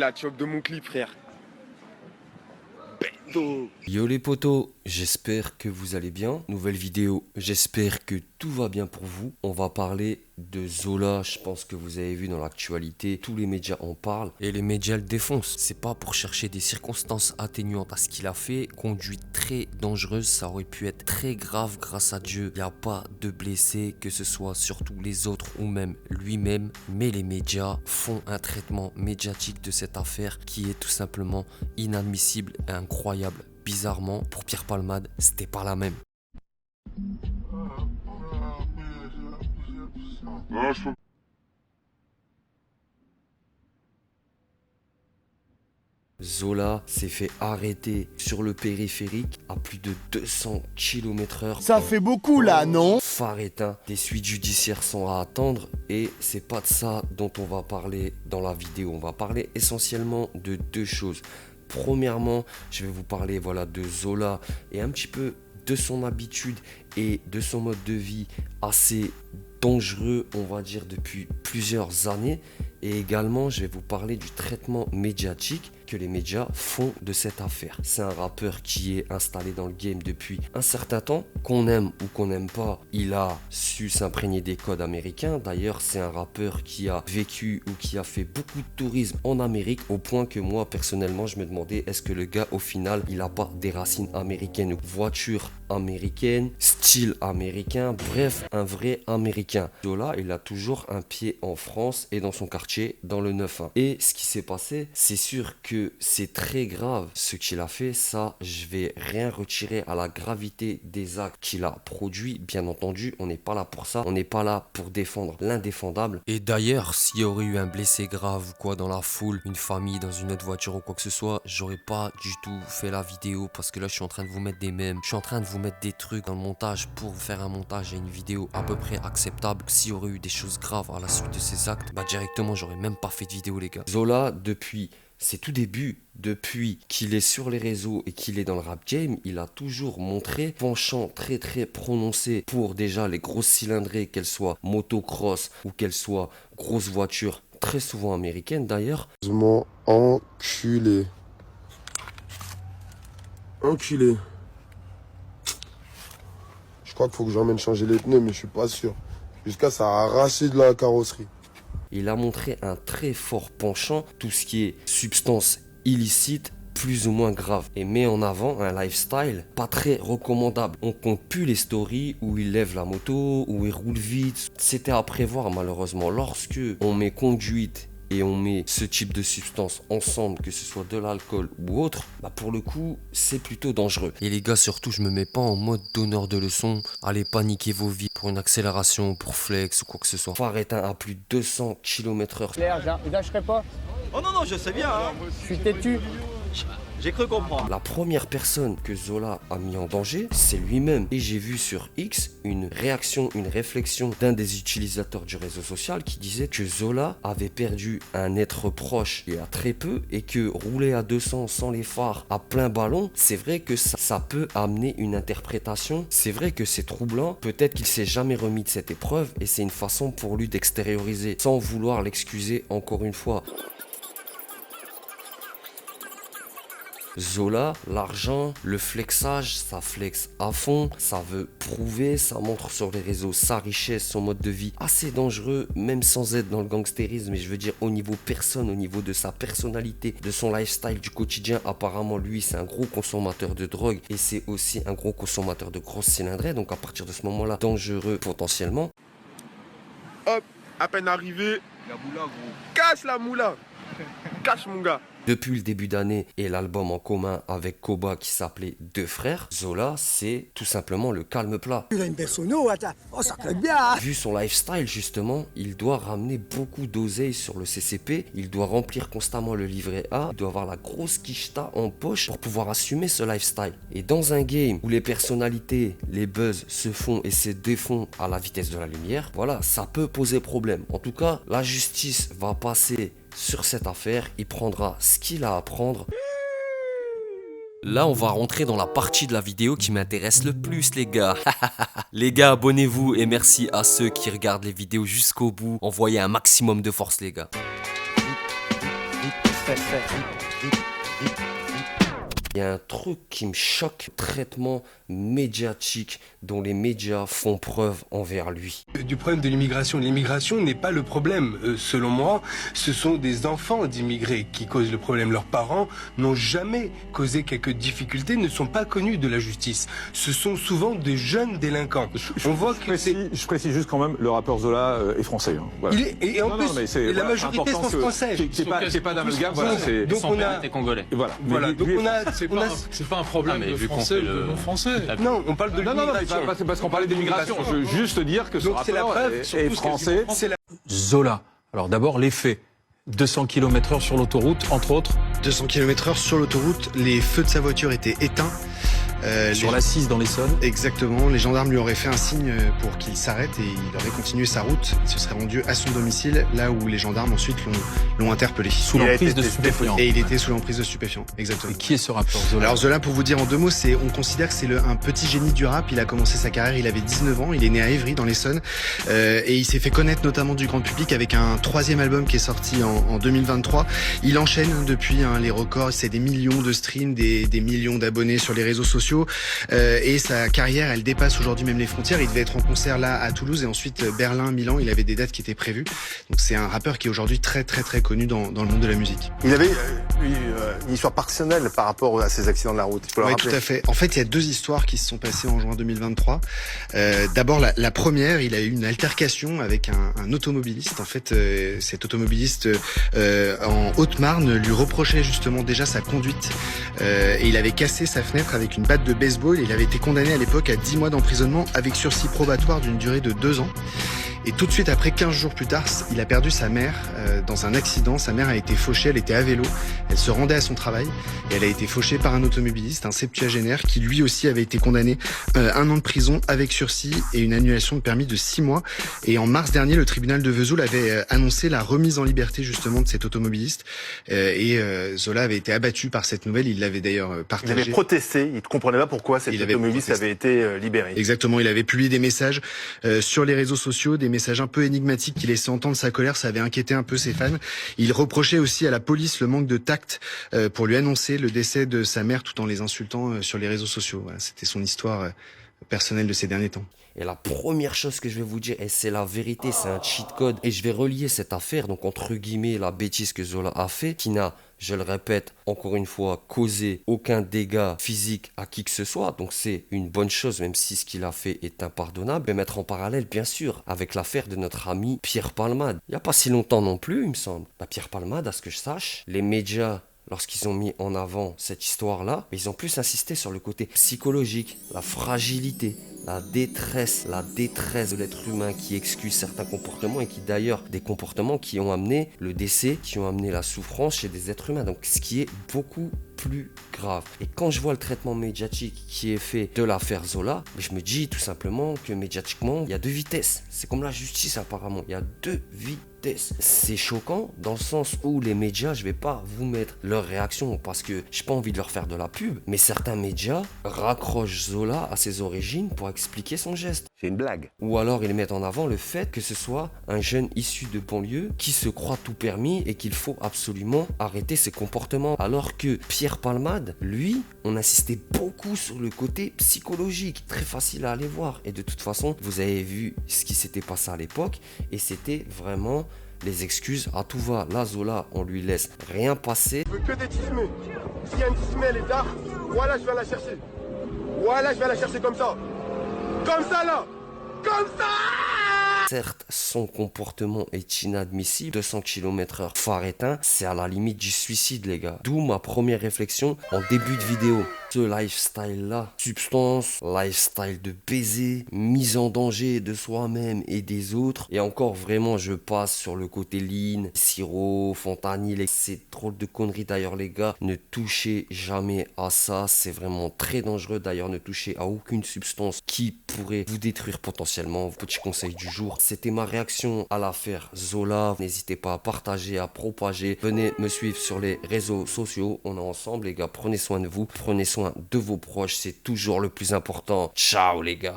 La chop de mon clip, frère. Bendo. Yo les potos, j'espère que vous allez bien. Nouvelle vidéo, j'espère que tout va bien pour vous. On va parler de Zola, je pense que vous avez vu dans l'actualité, tous les médias en parlent et les médias le défoncent. C'est pas pour chercher des circonstances atténuantes à ce qu'il a fait. Conduite très dangereuse, ça aurait pu être très grave grâce à Dieu. Il n'y a pas de blessés, que ce soit surtout les autres ou même lui-même. Mais les médias font un traitement médiatique de cette affaire qui est tout simplement inadmissible et incroyable. Bizarrement, pour Pierre Palmade, c'était pas la même. Zola s'est fait arrêter sur le périphérique à plus de 200 km/h. Ça fait beaucoup là, non? Phare éteint, des suites judiciaires sont à attendre et c'est pas de ça dont on va parler dans la vidéo. On va parler essentiellement de deux choses. Premièrement, je vais vous parler de Zola et un petit peu de son habitude et de son mode de vie assez dangereux, on va dire, depuis plusieurs années. Et également, je vais vous parler du traitement médiatique que les médias font de cette affaire. C'est un rappeur qui est installé dans le game depuis un certain temps. Qu'on aime ou qu'on n'aime pas, il a su s'imprégner des codes américains. D'ailleurs, c'est un rappeur qui a vécu ou qui a fait beaucoup de tourisme en Amérique, au point que moi, personnellement, je me demandais, est-ce que le gars, au final, il n'a pas des racines américaines, voiture américaine, style américain, bref, un vrai américain. Zola, il a toujours un pied en France et dans son quartier, dans le 9-1. Et ce qui s'est passé, c'est sûr que c'est très grave ce qu'il a fait. Ça, je vais rien retirer à la gravité des actes qu'il a produits. Bien entendu, on n'est pas là pour ça. On n'est pas là pour défendre l'indéfendable. Et d'ailleurs, s'il y aurait eu un blessé grave ou quoi dans la foule, une famille dans une autre voiture ou quoi que ce soit, j'aurais pas du tout fait la vidéo parce que là, je suis en train de vous mettre des mèmes. Je suis en train de vous mettre des trucs dans le montage pour faire un montage et une vidéo à peu près acceptable. S'il y aurait eu des choses graves à la suite de ces actes, directement, j'aurais même pas fait de vidéo, les gars. Zola, depuis ses tout débuts, depuis qu'il est sur les réseaux et qu'il est dans le rap game, il a toujours montré penchant très très prononcé pour déjà les grosses cylindrées, qu'elles soient motocross ou qu'elles soient grosses voitures, très souvent américaines d'ailleurs. Enculé. Enculé. Je crois qu'il faut que j'emmène changer les pneus, mais je suis pas sûr. Jusqu'à ça a arraché de la carrosserie. Il a montré un très fort penchant, tout ce qui est substance illicite, plus ou moins grave, et met en avant un lifestyle pas très recommandable. On compte plus les stories où il lève la moto, où il roule vite. C'était à prévoir malheureusement. Lorsque on met conduite et on met ce type de substance ensemble, que ce soit de l'alcool ou autre, pour le coup, c'est plutôt dangereux. Et les gars, surtout, je me mets pas en mode donneur de leçons. Allez paniquer vos vies pour une accélération, pour flex ou quoi que ce soit. Phare éteint à plus de 200 km/h. Claire, je lâcherai pas. Oh non, non, je sais bien, hein. Je suis têtu. J'ai cru comprendre. La première personne que Zola a mis en danger, c'est lui-même. Et j'ai vu sur X une réaction, une réflexion d'un des utilisateurs du réseau social qui disait que Zola avait perdu un être proche il y a très peu et que rouler à 200 sans les phares à plein ballon, c'est vrai que ça peut amener une interprétation. C'est vrai que c'est troublant. Peut-être qu'il s'est jamais remis de cette épreuve et c'est une façon pour lui d'extérioriser sans vouloir l'excuser encore une fois. Zola, l'argent, le flexage, ça flex à fond, ça veut prouver, ça montre sur les réseaux sa richesse, son mode de vie assez dangereux, même sans être dans le gangstérisme, mais je veux dire au niveau personne, au niveau de sa personnalité, de son lifestyle du quotidien. Apparemment lui c'est un gros consommateur de drogue et c'est aussi un gros consommateur de grosses cylindrées, donc à partir de ce moment là, dangereux potentiellement. Hop, à peine arrivé. La moula, gros. Cache la moula. Cache mon gars. Depuis le début d'année et l'album en commun avec Koba qui s'appelait Deux Frères, Zola, c'est tout simplement le calme plat. Il a une personne, oh ça fait bien. Vu son lifestyle justement, il doit ramener beaucoup d'oseille sur le CCP, il doit remplir constamment le livret A, il doit avoir la grosse quicheta en poche pour pouvoir assumer ce lifestyle. Et dans un game où les personnalités, les buzz se font et se défont à la vitesse de la lumière, voilà, ça peut poser problème. En tout cas, la justice va passer sur cette affaire, il prendra ce qu'il a à prendre. Là, on va rentrer dans la partie de la vidéo qui m'intéresse le plus, les gars. Les gars, abonnez-vous et merci à ceux qui regardent les vidéos jusqu'au bout. Envoyez un maximum de force, les gars. Il y a un truc qui me choque, le traitement médiatique dont les médias font preuve envers lui. Du problème de l'immigration. L'immigration n'est pas le problème. Selon moi, ce sont des enfants d'immigrés qui causent le problème. Leurs parents n'ont jamais causé quelques difficultés, ne sont pas connus de la justice. Ce sont souvent des jeunes délinquants. On voit que je précise juste quand même, le rappeur Zola est français. Hein. Voilà. La majorité sont français. C'est pas d'amalgame. Voilà, Donc on a... Congolais. Voilà. Donc on a... C'est pas un problème de français ou de non-français. Non, on parle de Non, c'est parce qu'on parlait d'immigration. Je veux juste dire que ce rappeur est français. Zola. Alors d'abord, les faits. 200 km/h sur l'autoroute, entre autres. 200 km/h sur l'autoroute, les feux de sa voiture étaient éteints. Sur la 6 dans l'Essonne. Exactement, les gendarmes lui auraient fait un signe pour qu'il s'arrête et il aurait continué sa route. Il se serait rendu à son domicile, là où les gendarmes ensuite l'ont interpellé. Sous l'emprise de stupéfiants. Et il était sous l'emprise de stupéfiants, exactement. Et qui est ce rappeur Zola? Alors Zola, pour vous dire en deux mots, on considère que c'est un petit génie du rap. Il a commencé sa carrière, il avait 19 ans, il est né à Évry dans l'Essonne. Et il s'est fait connaître notamment du grand public avec un 3e album qui est sorti en 2023. Il enchaîne depuis les records, c'est des millions de streams, des millions d'abonnés sur les réseaux sociaux. Et sa carrière, elle dépasse aujourd'hui même les frontières. Il devait être en concert là à Toulouse et ensuite Berlin, Milan. Il avait des dates qui étaient prévues. Donc c'est un rappeur qui est aujourd'hui très très très connu dans le monde de la musique. Il avait une histoire personnelle par rapport à ces accidents de la route. Oui, tout à fait. En fait, il y a 2 histoires qui se sont passées en juin 2023. D'abord, la première, il a eu une altercation avec un automobiliste. En fait, cet automobiliste en Haute-Marne lui reprochait justement déjà sa conduite et il avait cassé sa fenêtre avec une batte de baseball. Il avait été condamné à l'époque à 10 mois d'emprisonnement avec sursis probatoire d'une durée de 2 ans. Et tout de suite après, 15 jours plus tard, il a perdu sa mère dans un accident. Sa mère a été fauchée, elle était à vélo, elle se rendait à son travail et elle a été fauchée par un automobiliste, un septuagénaire qui lui aussi avait été condamné 1 an de prison avec sursis et une annulation de permis de 6 mois. Et en mars dernier, le tribunal de Vesoul avait annoncé la remise en liberté justement de cet automobiliste et Zola avait été abattu par cette nouvelle. Il l'avait d'ailleurs partagé. Il avait protesté, il ne comprenait pas pourquoi cet automobiliste avait été libéré. Exactement, il avait publié des messages sur les réseaux sociaux, des messages un peu énigmatiques qui laissaient entendre sa colère, ça avait inquiété un peu ses fans. Il reprochait aussi à la police le manque de tact pour lui annoncer le décès de sa mère tout en les insultant sur les réseaux sociaux. Voilà, c'était son histoire personnelle de ces derniers temps. Et la première chose que je vais vous dire, et c'est la vérité, c'est un cheat code, et je vais relier cette affaire, donc entre guillemets la bêtise que Zola a fait, qui n'a, je le répète encore une fois, causé aucun dégât physique à qui que ce soit, donc c'est une bonne chose, même si ce qu'il a fait est impardonnable. Et mettre en parallèle, bien sûr, avec l'affaire de notre ami Pierre Palmade. Il n'y a pas si longtemps non plus, il me semble. Pierre Palmade, à ce que je sache, les médias, lorsqu'ils ont mis en avant cette histoire-là, ils ont plus insisté sur le côté psychologique, la fragilité, la détresse de l'être humain qui excuse certains comportements et qui d'ailleurs, des comportements qui ont amené le décès, qui ont amené la souffrance chez des êtres humains. Donc ce qui est beaucoup plus grave. Et quand je vois le traitement médiatique qui est fait de l'affaire Zola, je me dis tout simplement que médiatiquement, il y a 2 vitesses. C'est comme la justice apparemment, il y a 2 vitesses. C'est choquant dans le sens où les médias, je vais pas vous mettre leur réaction parce que j'ai pas envie de leur faire de la pub, mais certains médias raccrochent Zola à ses origines pour expliquer son geste. C'est une blague. Ou alors ils mettent en avant le fait que ce soit un jeune issu de banlieue qui se croit tout permis et qu'il faut absolument arrêter ses comportements. Alors que Pierre Palmade, lui, on insistait beaucoup sur le côté psychologique, très facile à aller voir. Et de toute façon, vous avez vu ce qui s'était passé à l'époque et c'était vraiment les excuses à tout va. Là, Zola, on lui laisse rien passer. Je veux que des tismés. S'il y a une tismée, elle est là, voilà, je vais la chercher. Voilà, je vais la chercher comme ça. Comme ça, là. Comme ça. Certes, son comportement est inadmissible. 200 km/h phare éteint, c'est à la limite du suicide, les gars. D'où ma première réflexion en début de vidéo. Ce lifestyle-là, substance, lifestyle de baiser, mise en danger de soi-même et des autres. Et encore, vraiment, je passe sur le côté lean, sirop, fentanyl. C'est trop de conneries d'ailleurs, les gars. Ne touchez jamais à ça. C'est vraiment très dangereux. D'ailleurs, ne touchez à aucune substance qui pourrait vous détruire potentiellement. Petit conseil du jour. C'était ma réaction à l'affaire Zola. N'hésitez pas à partager, à propager. Venez me suivre sur les réseaux sociaux. On est ensemble, les gars. Prenez soin de vous. Prenez soin de vos proches. C'est toujours le plus important. Ciao, les gars.